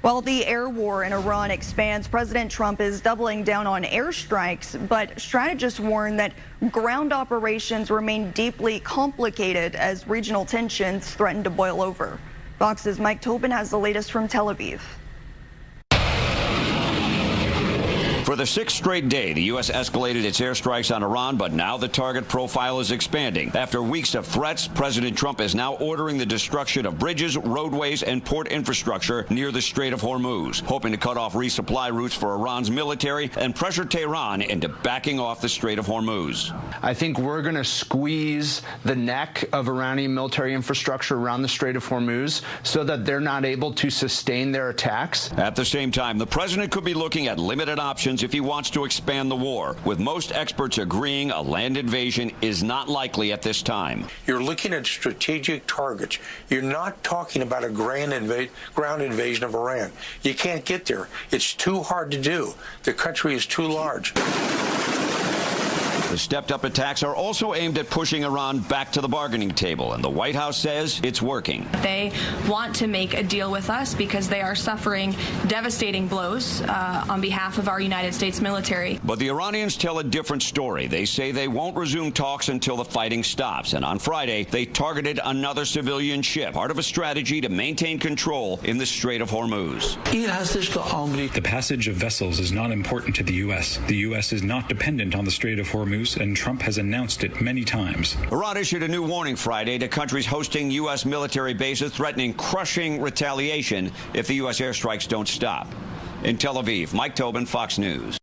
While the air war in Iran expands, President Trump is doubling down on airstrikes, but strategists warn that ground operations remain deeply complicated as regional tensions threaten to boil over. Fox's Mike Tobin has the latest from Tel Aviv. For the sixth straight day, the U.S. escalated its airstrikes on Iran, but now the target profile is expanding. After weeks of threats, President Trump is now ordering the destruction of bridges, roadways, and port infrastructure near the Strait of Hormuz, hoping to cut off resupply routes for Iran's military and pressure Tehran into backing off the Strait of Hormuz. I think we're going to squeeze the neck of Iranian military infrastructure around the Strait of Hormuz so that they're not able to sustain their attacks. At the same time, the president could be looking at limited options if he wants to expand the war, with most experts agreeing a land invasion is not likely at this time. You're looking at strategic targets. You're not talking about a ground invasion of Iran. You can't get there. It's too hard to do. The country is too large. The stepped-up attacks are also aimed at pushing Iran back to the bargaining table, and the White House says it's working. They want to make a deal with us because they are suffering devastating blows on behalf of our United States military. But the Iranians tell a different story. They say they won't resume talks until the fighting stops, and on Friday, they targeted another civilian ship, part of a strategy to maintain control in the Strait of Hormuz. The passage of vessels is not important to the U.S. The U.S. is not dependent on the Strait of Hormuz, and Trump has announced it many times. Iran issued a new warning Friday to countries hosting U.S. military bases, threatening crushing retaliation if the U.S. airstrikes don't stop. In Tel Aviv, Mike Tobin, Fox News.